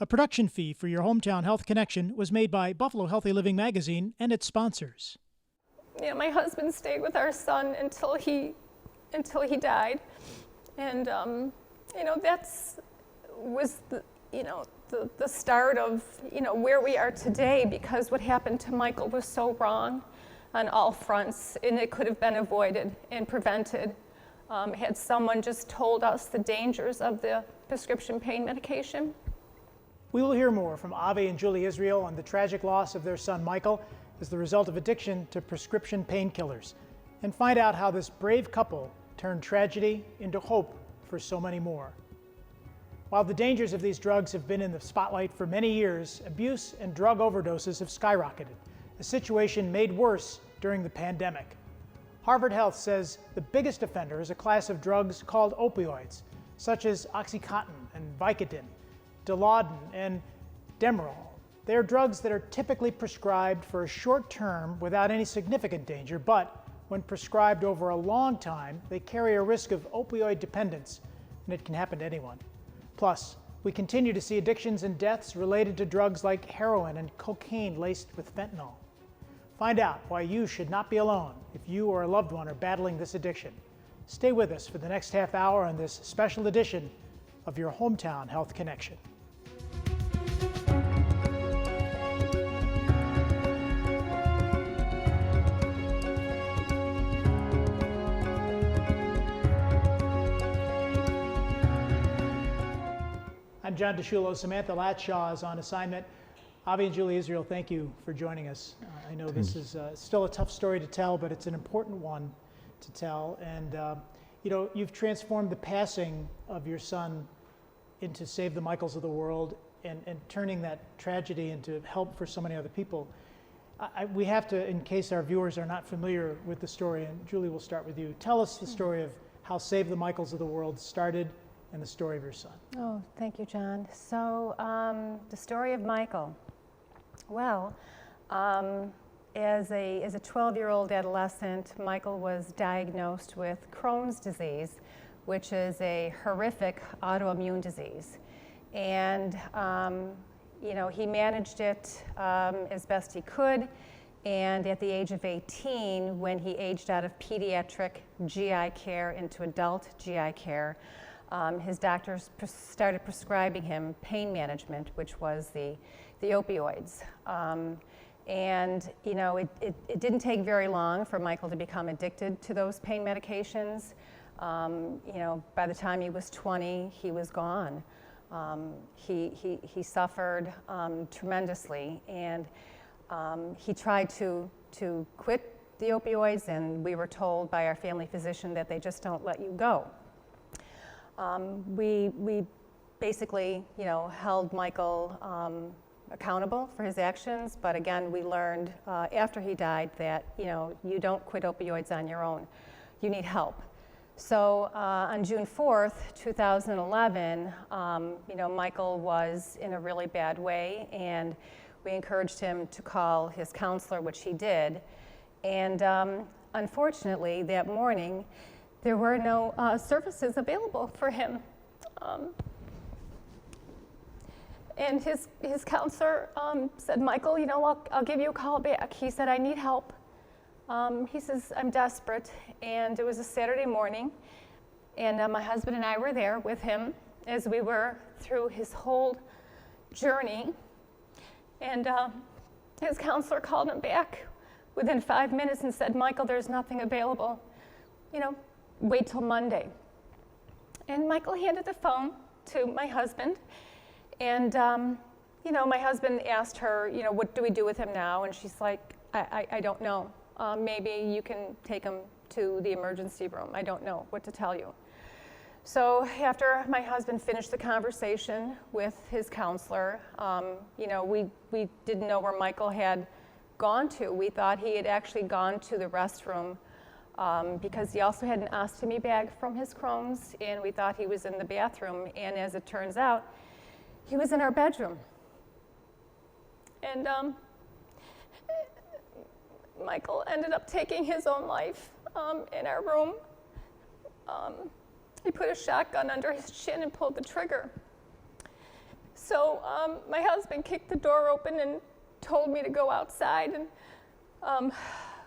A production fee for your Hometown Health Connection was made by Buffalo Healthy Living Magazine and its sponsors. Yeah, my husband stayed with our son until he died, and was the start of where we are today, because what happened to Michael was so wrong on all fronts, and it could have been avoided and prevented had someone just told us the dangers of the prescription pain medication. We will hear more from Avi and Julie Israel on the tragic loss of their son Michael as the result of addiction to prescription painkillers, and find out how this brave couple turned tragedy into hope for so many more. While the dangers of these drugs have been in the spotlight for many years, abuse and drug overdoses have skyrocketed, a situation made worse during the pandemic. Harvard Health says the biggest offender is a class of drugs called opioids, such as OxyContin and Vicodin, Dilaudid, and Demerol. They are drugs that are typically prescribed for a short term without any significant danger, but when prescribed over a long time, they carry a risk of opioid dependence, and it can happen to anyone. Plus, we continue to see addictions and deaths related to drugs like heroin and cocaine laced with fentanyl. Find out why you should not be alone if you or a loved one are battling this addiction. Stay with us for the next half hour on this special edition of your Hometown Health Connection. I'm John DeSciullo. Samantha Latshaw is on assignment. Avi and Julie Israel, thank you for joining us. I know this is still a tough story to tell, but it's an important one to tell. And you've transformed the passing of your son into Save the Michaels of the world, and turning that tragedy into help for so many other people. We have to, in case our viewers are not familiar with the story, and Julie, will start with you. Tell us the story of how Save the Michaels of the world started and the story of your son. Oh, thank you, John. So the story of Michael. Well, as a 12-year-old adolescent, Michael was diagnosed with Crohn's disease, which is a horrific autoimmune disease. And he managed it as best he could. And at the age of 18, when he aged out of pediatric GI care into adult GI care, his doctors started prescribing him pain management, which was the opioids. It didn't take very long for Michael to become addicted to those pain medications. By the time he was 20, he was gone. He suffered tremendously, and he tried to quit the opioids, and we were told by our family physician that they just don't let you go. We basically, held Michael accountable for his actions, but again, we learned after he died that, you don't quit opioids on your own. You need help. So on June 4th, 2011, Michael was in a really bad way, and we encouraged him to call his counselor, which he did. And unfortunately, that morning, there were no services available for him. And his counselor said, Michael, I'll give you a call back. He said, I need help. He says, I'm desperate. And it was a Saturday morning, and my husband and I were there with him as we were through his whole journey. And his counselor called him back within 5 minutes and said, Michael, there's nothing available. Wait till Monday. And Michael handed the phone to my husband, and my husband asked her, what do we do with him now? And she's like, I don't know. Maybe you can take him to the emergency room. I don't know what to tell you. So after my husband finished the conversation with his counselor, we didn't know where Michael had gone to. We thought he had actually gone to the restroom because he also had an ostomy bag from his Crohn's, and we thought he was in the bathroom. And as it turns out, he was in our bedroom. And Michael ended up taking his own life in our room. He put a shotgun under his chin and pulled the trigger. So my husband kicked the door open and told me to go outside and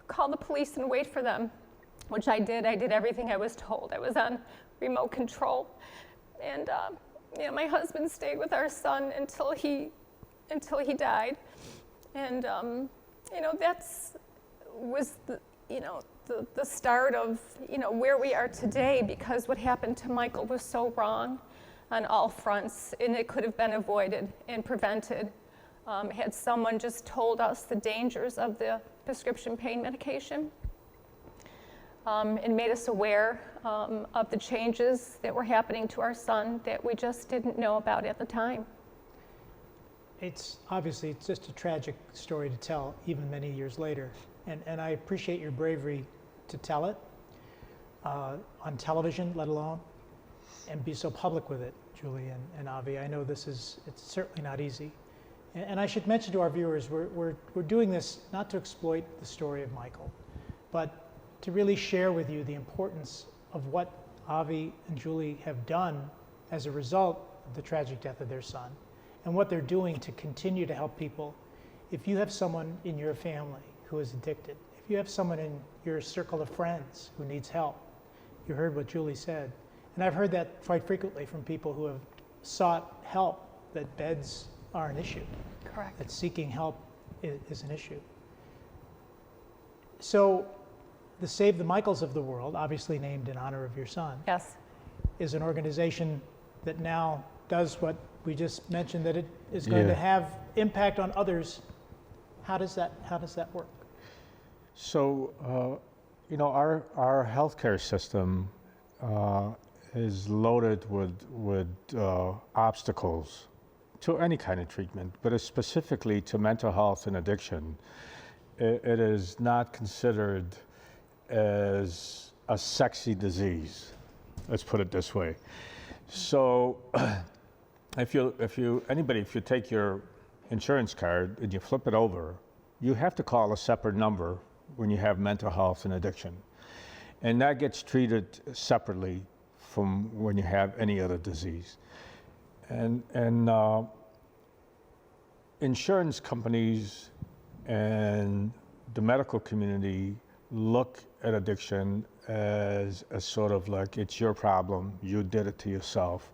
call the police and wait for them, which I did. I did everything I was told. I was on remote control. And my husband stayed with our son until he died. And was the start of where we are today, because what happened to Michael was so wrong on all fronts, and it could have been avoided and prevented had someone just told us the dangers of the prescription pain medication and made us aware of the changes that were happening to our son that we just didn't know about at the time. It's just a tragic story to tell, even many years later. And I appreciate your bravery to tell it on television, let alone, and be so public with it, Julie and Avi. I know it's certainly not easy. And I should mention to our viewers, we're doing this not to exploit the story of Michael, but to really share with you the importance of what Avi and Julie have done as a result of the tragic death of their son, and what they're doing to continue to help people. If you have someone in your family who is addicted, if you have someone in your circle of friends who needs help, you heard what Julie said. And I've heard that quite frequently from people who have sought help, that beds are an issue. Correct. That seeking help is an issue. So the Save the Michaels of the world, obviously named in honor of your son, Yes. is an organization that now does what we just mentioned, that it is going to have impact on others. How does that work? So, our healthcare system is loaded with obstacles to any kind of treatment, but specifically to mental health and addiction. It is not considered as a sexy disease. Let's put it this way. So, if you take your insurance card and you flip it over, you have to call a separate number when you have mental health and addiction. And that gets treated separately from when you have any other disease. And insurance companies and the medical community look at addiction as a sort of like, it's your problem, you did it to yourself,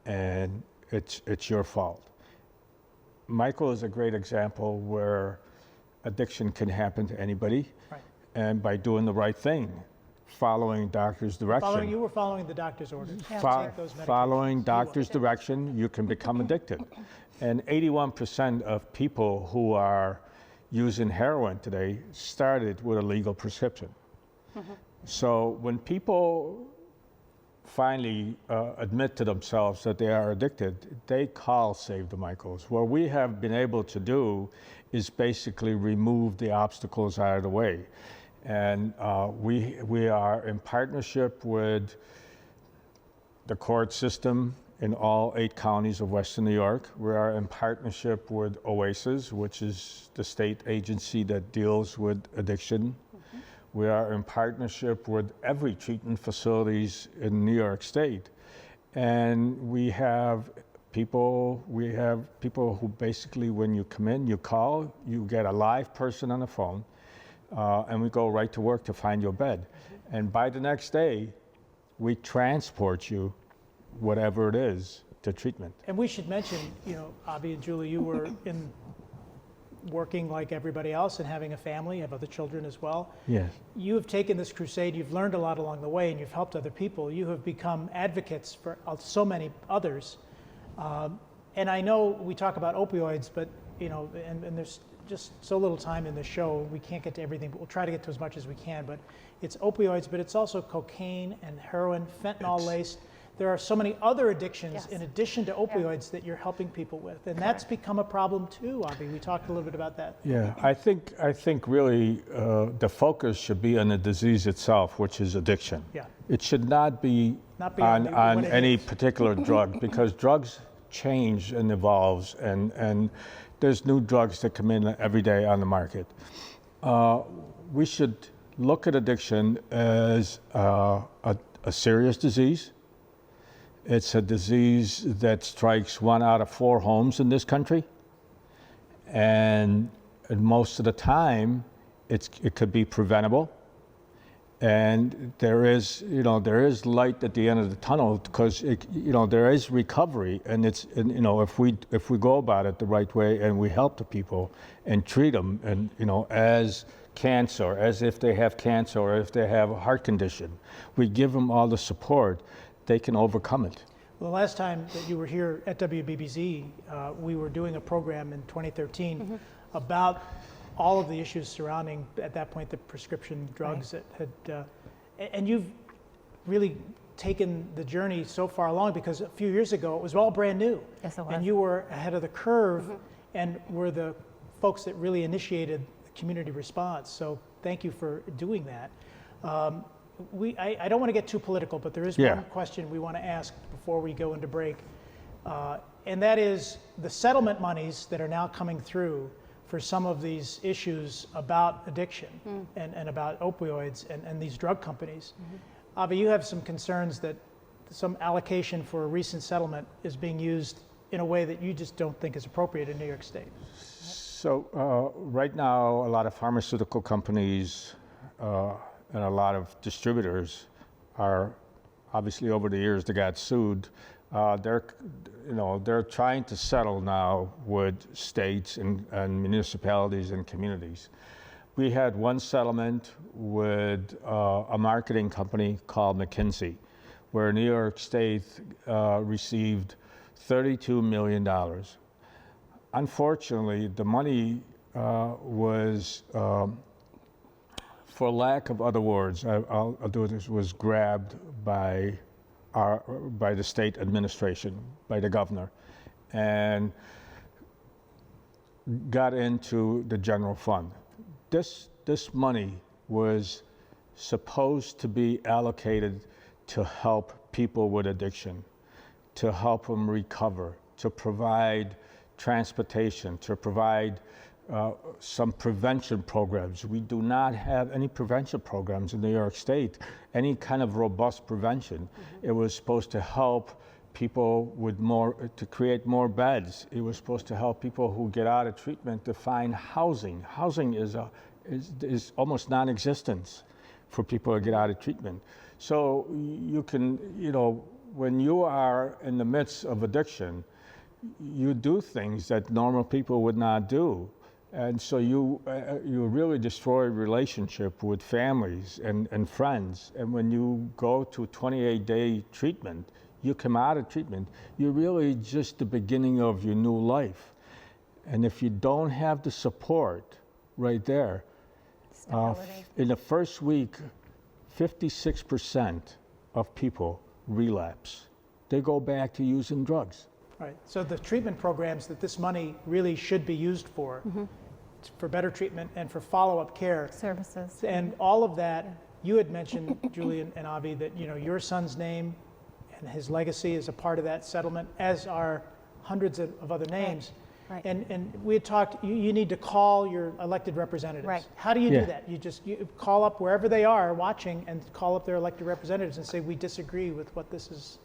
and it's your fault. Michael is a great example where addiction can happen to anybody, Right. and by doing the right thing, following doctor's direction. You were following the doctor's orders. Fo- Take those medications. following doctor's direction, you can become addicted. And 81% of people who are using heroin today started with a legal prescription. So when people finally admit to themselves that they are addicted, they call Save the Michaels. What we have been able to do is basically remove the obstacles out of the way. And we are in partnership with the court system in all 8 counties of Western New York. We are in partnership with OASIS, which is the state agency that deals with addiction. We are in partnership with every treatment facilities in New York State. And we have people who basically, when you come in, you call, you get a live person on the phone, and we go right to work to find your bed. And by the next day, we transport you, whatever it is, to treatment. And we should mention, Avi and Julie, you were working like everybody else and having a family, you have other children as well. Yes. You have taken this crusade, you've learned a lot along the way, and you've helped other people. You have become advocates for so many others. And I know we talk about opioids, but and there's just so little time in the show, we can't get to everything, but we'll try to get to as much as we can. But it's opioids, but it's also cocaine and heroin, fentanyl-laced. There are so many other addictions in addition to opioids that you're helping people with, and that's become a problem too, Avi. We talked a little bit about that. Yeah, I think really the focus should be on the disease itself, which is addiction. Yeah. It should not be on any particular drug, because drugs change and evolves, and there's new drugs that come in every day on the market. We should look at addiction as a serious disease, It's a disease that strikes 1 out of 4 homes in this country. And most of the time, it could be preventable. And there is light at the end of the tunnel because there is recovery, and if we go about it the right way and we help the people and treat them, and as cancer, as if they have cancer or if they have a heart condition, we give them all the support, they can overcome it. Well, the last time that you were here at WBBZ, we were doing a program in 2013 about all of the issues surrounding, at that point, the prescription drugs that had, and you've really taken the journey so far along, because a few years ago it was all brand new. Yes, it was. And you were ahead of the curve and were the folks that really initiated the community response. So thank you for doing that. I don't want to get too political, but there is one question we want to ask before we go into break. And that is the settlement monies that are now coming through for some of these issues about addiction and about opioids and these drug companies. Avi, you have some concerns that some allocation for a recent settlement is being used in a way that you just don't think is appropriate in New York State. So right now, a lot of pharmaceutical companies and a lot of distributors are, obviously over the years they got sued. They're trying to settle now with states and municipalities and communities. We had one settlement with a marketing company called McKinsey, where New York State received $32 million. Unfortunately, the money was, for lack of other words, I'll do this, was grabbed by the state administration, by the governor, and got into the general fund. This money was supposed to be allocated to help people with addiction, to help them recover, to provide transportation, to provide some prevention programs. We do not have any prevention programs in New York State, any kind of robust prevention. It was supposed to help people with to create more beds. It was supposed to help people who get out of treatment to find housing. Housing is almost non-existent for people to get out of treatment. So you can, when you are in the midst of addiction, you do things that normal people would not do. And so you really destroy relationship with families and friends. And when you go to 28-day treatment, you come out of treatment, you're really just the beginning of your new life. And if you don't have the support right there, in the first week, 56% of people relapse. They go back to using drugs. Right. So the treatment programs that this money really should be used for better treatment and for follow-up care. Services. And all of that, you had mentioned, Julie and Avi, that your son's name and his legacy is a part of that settlement, as are hundreds of other names. Right. And we had talked, you need to call your elected representatives. Right. How do you do that? You call up wherever they are watching and call up their elected representatives and say, we disagree with what this is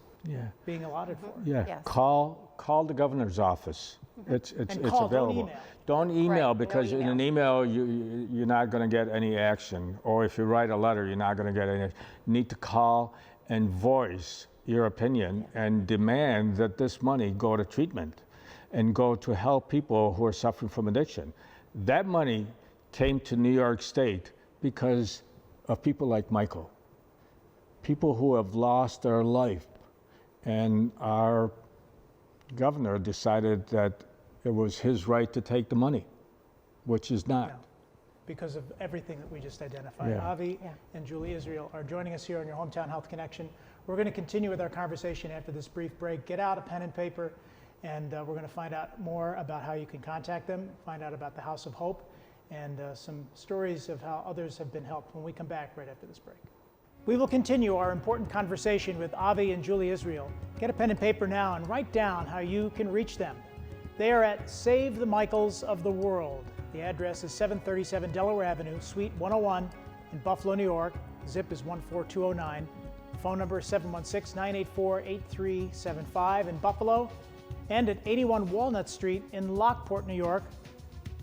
being allotted for. Yeah, Yes. Call the governor's office. It's available. Don't email Right, because no in an email you're not going to get any action. Or if you write a letter, you're not going to get any. You need to call and voice your opinion and demand that this money go to treatment and go to help people who are suffering from addiction. That money came to New York State because of people like Michael, people who have lost their life. And our governor decided that it was his right to take the money, which is not. No, because of everything that we just identified. Yeah. Avi and Julie Israel are joining us here on your Hometown Health Connection. We're going to continue with our conversation after this brief break. Get out a pen and paper, and we're going to find out more about how you can contact them, find out about the House of Hope, and some stories of how others have been helped when we come back right after this break. We will continue our important conversation with Avi and Julie Israel. Get a pen and paper now and write down how you can reach them. They are at Save the Michaels of the World. The address is 737 Delaware Avenue, Suite 101 in Buffalo, New York. Zip is 14209. phone number is 716-984-8375 in Buffalo and at 81 Walnut Street in Lockport, New York.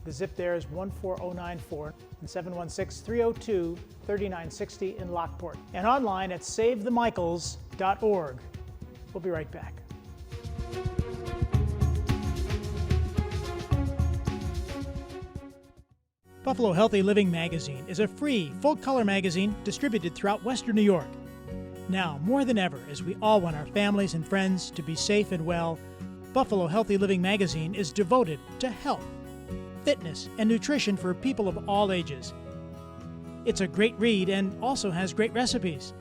The zip there is 14094 and 716-302-3960 in Lockport. And online at SaveTheMichaels.org. We'll be right back. Buffalo Healthy Living Magazine is a free, full-color magazine distributed throughout Western New York. Now, more than ever, as we all want our families and friends to be safe and well, Buffalo Healthy Living Magazine is devoted to health, fitness, and nutrition for people of all ages. It's a great read and also has great recipes.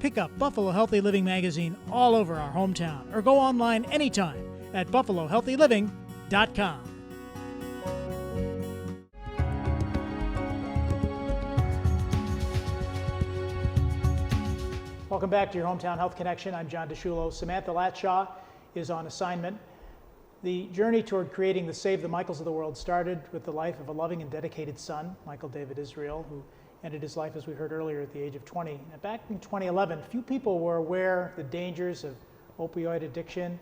Pick up Buffalo Healthy Living Magazine all over our hometown or go online anytime at buffalohealthyliving.com. Welcome back to your Hometown Health Connection. I'm John DeSciullo. Samantha Latshaw is on assignment. The journey toward creating the Save the Michaels of the world started with the life of a loving and dedicated son, Michael David Israel, who ended his life, as we heard earlier, at the age of 20. And back in 2011, few people were aware of the dangers of opioid addiction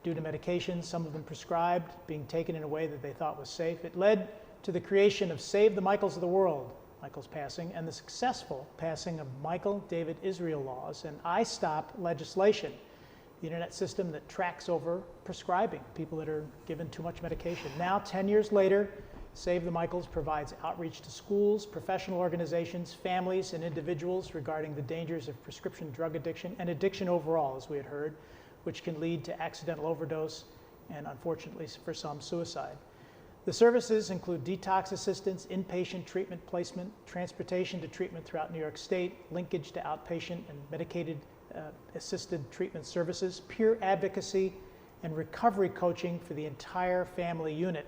due to medications, some of them prescribed, being taken in a way that they thought was safe. It led to the creation of Save the Michaels of the World, Michael's passing, and the successful passing of Michael David Israel laws and I-STOP legislation, the internet system that tracks over prescribing people that are given too much medication. Now, 10 years later, Save the Michaels provides outreach to schools, professional organizations, families, and individuals regarding the dangers of prescription drug addiction and addiction overall, as we had heard, which can lead to accidental overdose and, unfortunately, for some, suicide. The services include detox assistance, inpatient treatment placement, transportation to treatment throughout New York State, linkage to outpatient and medicated assisted treatment services, peer advocacy, and recovery coaching for the entire family unit,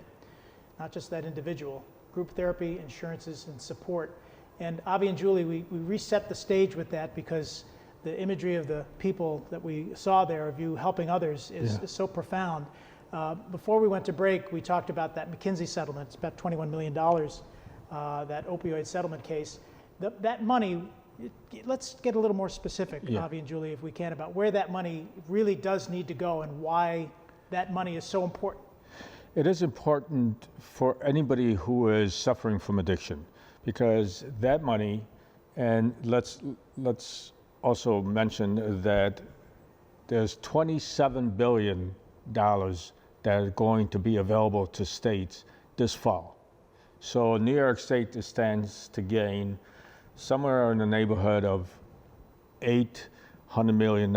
not just that individual, group therapy, insurances, and support. And Avi and Julie, we reset the stage with that because the imagery of the people that we saw there of you helping others is so profound. Before we went to break, we talked about that McKinsey settlement. It's about $21 million, that opioid settlement case. That money, let's get a little more specific, Avi and Julie, if we can, about where that money really does need to go and why that money is so important. It is important for anybody who is suffering from addiction because that money, and let's also mention that there's $27 billion that are going to be available to states this fall. So New York State stands to gain somewhere in the neighborhood of $800 million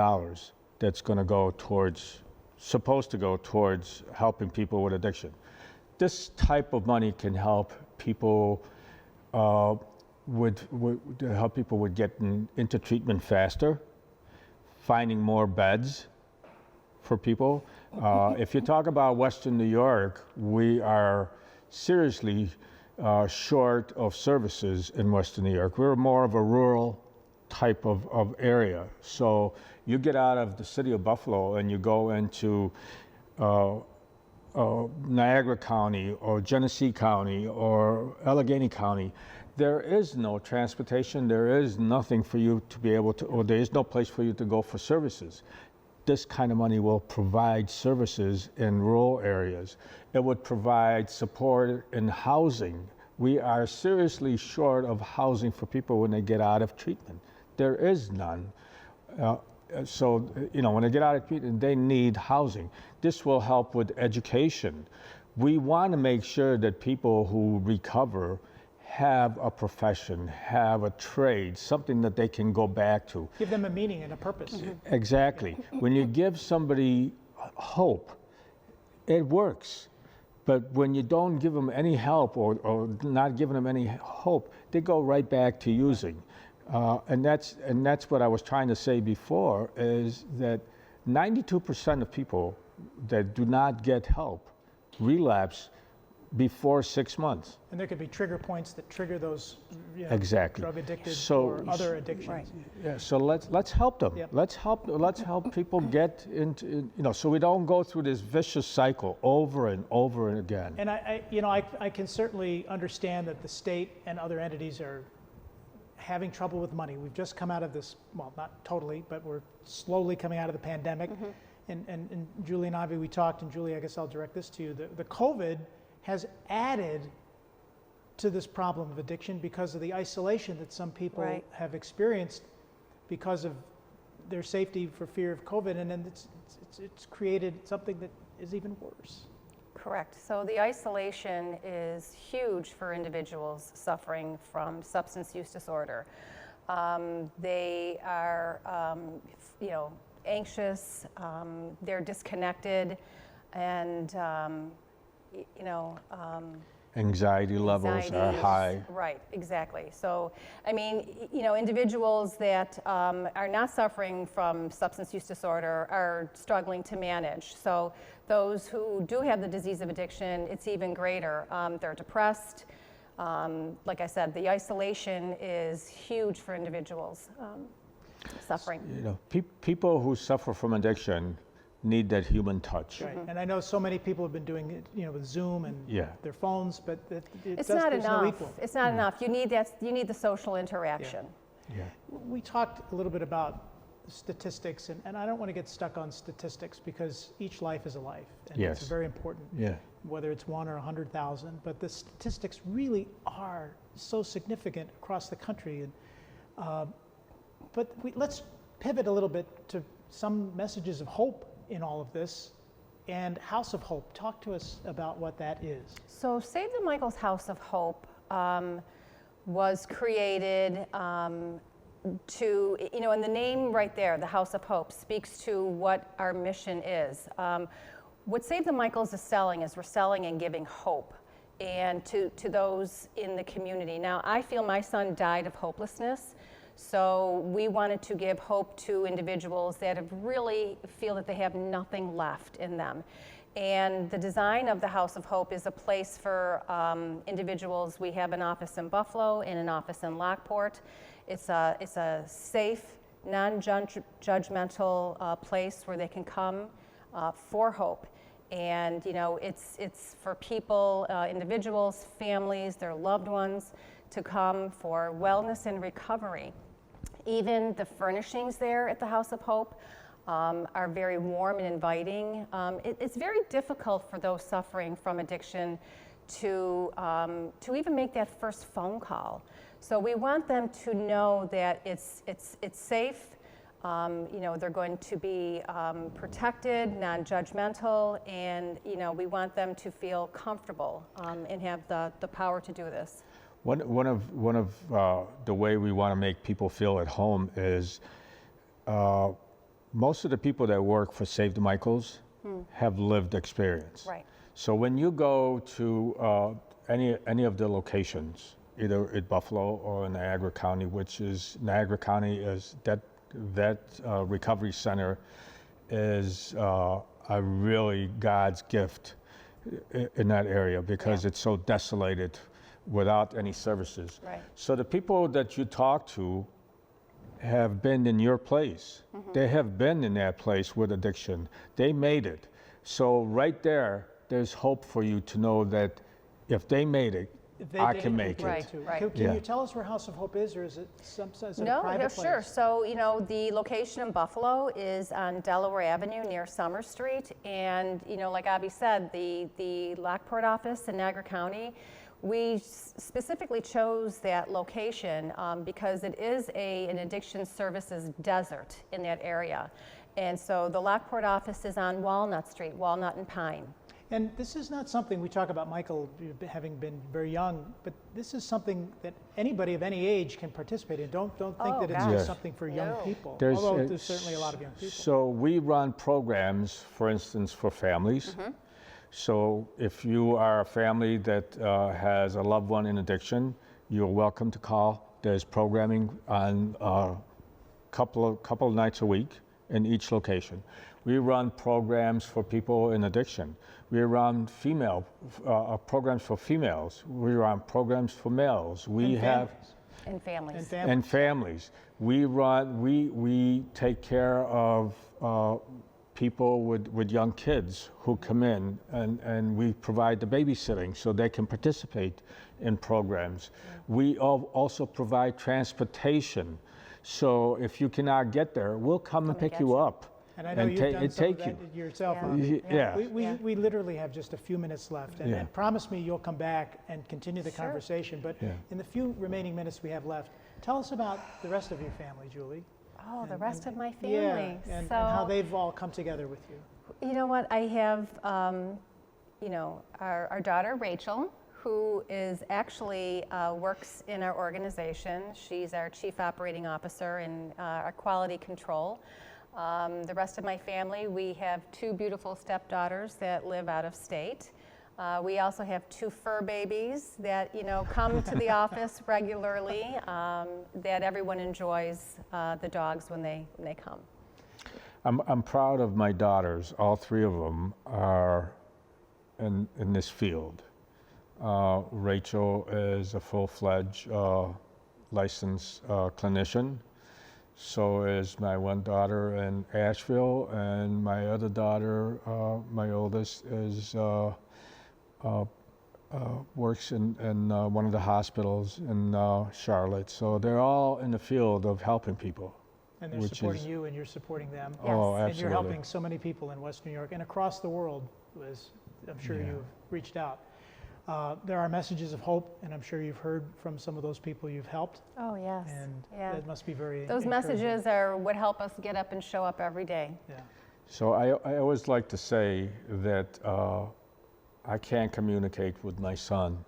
that's going to go towards, supposed to go towards helping people with addiction. This type of money can help people help people with getting into treatment faster, finding more beds for people. If you talk about Western New York, we are seriously short of services in Western New York. We're more of a rural type of area. So you get out of the city of Buffalo and you go into Niagara County or Genesee County or Allegheny County, there is no transportation, there is nothing for you to be able to, or there is no place for you to go for services. This kind of money will provide services in rural areas. It would provide support in housing. We are seriously short of housing for people when they get out of treatment. There is none. So, when they get out of treatment, they need housing. This will help with education. We want to make sure that people who recover have a profession, have a trade, something that they can go back to. Give them a meaning and a purpose. Mm-hmm. Exactly. When you give somebody hope, it works. But when you don't give them any help or not giving them any hope, they go right back to using. And that's what I was trying to say before, is that 92% of people that do not get help relapse before 6 months. And there could be trigger points that trigger those exactly. drug addicted So, or other addictions. Right. Yeah, so let's help them. Yep. Let's help people get into, so we don't go through this vicious cycle over and over again. And I can certainly understand that the state and other entities are having trouble with money. We've just come out of this, well, not totally, but we're slowly coming out of the pandemic. And Julie and Avi, we talked, and Julie, I guess I'll direct this to you. The COVID has added to this problem of addiction because of the isolation that some people have experienced because of their safety for fear of COVID, and then it's created something that is even worse. Correct. So the isolation is huge for individuals suffering from substance use disorder. They are, anxious, they're disconnected, and, Anxiety levels are high. Right, exactly. So, I mean, individuals that are not suffering from substance use disorder are struggling to manage. So those who do have the disease of addiction, it's even greater. They're depressed. Like I said, the isolation is huge for individuals suffering. People who suffer from addiction need that human touch. Right. And I know so many people have been doing it, with Zoom and their phones, but it's not enough. No equal. It's not enough. You need that. You need the social interaction. Yeah. We talked a little bit about statistics, and I don't want to get stuck on statistics because each life is a life, and it's very important. Yeah. Whether it's 1 or 100,000, but the statistics really are so significant across the country. And let's pivot a little bit to some messages of hope in all of this, and House of Hope. Talk to us about what that is. So Save the Michaels House of Hope was created to, and the name right there, the House of Hope, speaks to what our mission is. What Save the Michaels is selling is we're selling and giving hope and to those in the community. Now, I feel my son died of hopelessness. So we wanted to give hope to individuals that have really feel that they have nothing left in them. And the design of the House of Hope is a place for individuals. We have an office in Buffalo and an office in Lockport. It's a safe, non-judgmental place where they can come for hope. And it's for people, individuals, families, their loved ones, to come for wellness and recovery. Even the furnishings there at the House of Hope are very warm and inviting. It's very difficult for those suffering from addiction to even make that first phone call. So we want them to know that it's safe. They're going to be protected, non-judgmental, and we want them to feel comfortable and have the power to do this. One of the way we want to make people feel at home is most of the people that work for Save the Michaels have lived experience. Right. So when you go to any of the locations, either at Buffalo or in Niagara County, Niagara County is that recovery center is a really God's gift in that area because it's so desolated without any services. Right. So the people that you talk to have been in your place. They have been in that place with addiction. They made it. So right there's hope for you to know that if they made it, I can make it. Right. Can you tell us where House of Hope is, or is it a private place? Sure. So, the location in Buffalo is on Delaware Avenue near Summer Street. And, like Avi said, the Lockport office in Niagara County, we specifically chose that location because it is an addiction services desert in that area. And so the Lockport office is on Walnut Street, Walnut and Pine. And this is not something we talk about, Michael, having been very young, but this is something that anybody of any age can participate in. Don't think that it's just something for young people, although there's certainly a lot of young people. So we run programs, for instance, for families. So if you are a family that has a loved one in addiction, you're welcome to call. There's programming on a couple of nights a week in each location. We run programs for people in addiction. We run programs for females. We run programs for males. And families. We take care of people with young kids who come in, and we provide the babysitting so they can participate in programs. We also provide transportation. So if you cannot get there, we'll come and pick you up. And I know you've done some of that yourself. Yeah. We literally have just a few minutes left. And promise me you'll come back and continue the conversation. But in the few remaining minutes we have left, tell us about the rest of your family, Julie. Oh, the rest of my family. Yeah, and how they've all come together with you. You know what? I have, you know, our daughter, Rachel, who is actually works in our organization. She's our chief operating officer in our quality control. The rest of my family, we have 2 beautiful stepdaughters that live out of state. We also have 2 fur babies that, you know, come to the office regularly, that everyone enjoys the dogs when they come. I'm proud of my daughters. All 3 of them are in this field. Rachel is a full-fledged licensed clinician. So is my one daughter in Asheville, and my other daughter, my oldest, is works in one of the hospitals in Charlotte. So they're all in the field of helping people. And they're supporting you, and you're supporting them. Yes. Oh, absolutely. And you're helping so many people in West New York and across the world, as I'm sure you've reached out. There are messages of hope, and I'm sure you've heard from some of those people you've helped. Oh, yes. And that must be very Those messages are what help us get up and show up every day. Yeah. So I always like to say that I can't communicate with my son,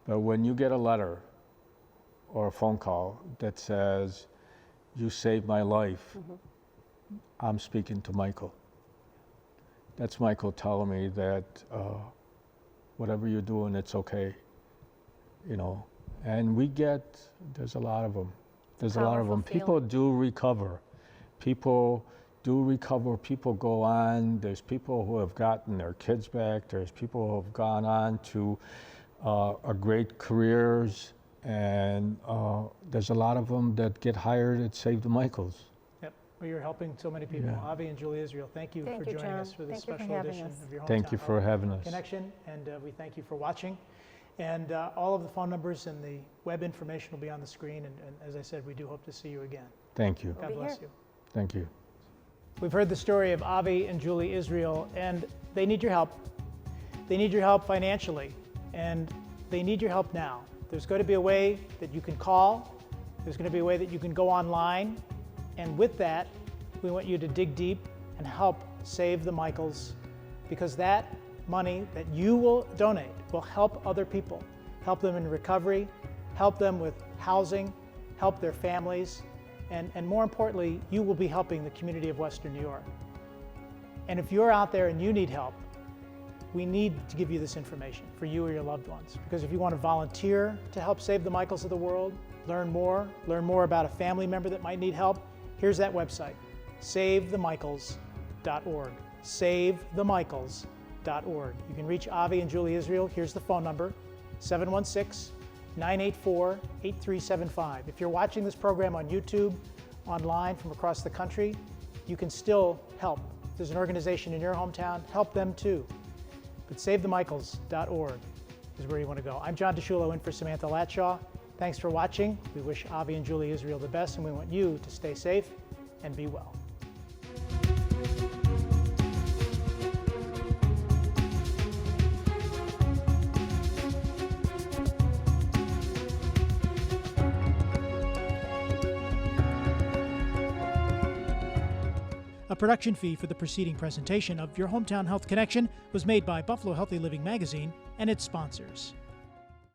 but when you get a letter or a phone call that says, "You saved my life," I'm speaking to Michael. That's Michael telling me that whatever you're doing, it's okay, you know. And there's a lot of them. There's a lot of them. People do recover. People do recover. People go on. There's people who have gotten their kids back. There's people who have gone on to great careers. And there's a lot of them that get hired at Save the Michaels. Yep. Well, you're helping so many people. Avi and Julie Israel, thank you for joining us for this special edition of your Hometown Thank you for having us. Connection, and we thank you for watching. And all of the phone numbers and the web information will be on the screen. And as I said, we do hope to see you again. Thank you. God bless you. Thank you. We've heard the story of Avi and Julie Israel, and they need your help. They need your help financially, and they need your help now. There's going to be a way that you can call. There's going to be a way that you can go online. And with that, we want you to dig deep and help save the Michaels, because that money that you will donate will help other people, help them in recovery, help them with housing, help their families, and more importantly, you will be helping the community of Western New York. And if you're out there and you need help, we need to give you this information for you or your loved ones. Because if you want to volunteer to help save the Michaels of the world, learn more about a family member that might need help, here's that website, savethemichaels.org. Savethemichaels.org. You can reach Avi and Julie Israel. Here's the phone number, 716-984-8375. If you're watching this program on YouTube, online from across the country, you can still help. If there's an organization in your hometown, help them too. But savethemichaels.org is where you want to go. I'm John DeSciullo in for Samantha Latshaw. Thanks for watching. We wish Avi and Julie Israel the best, and we want you to stay safe and be well. A production fee for the preceding presentation of Your Hometown Health Connection was made by Buffalo Healthy Living Magazine and its sponsors.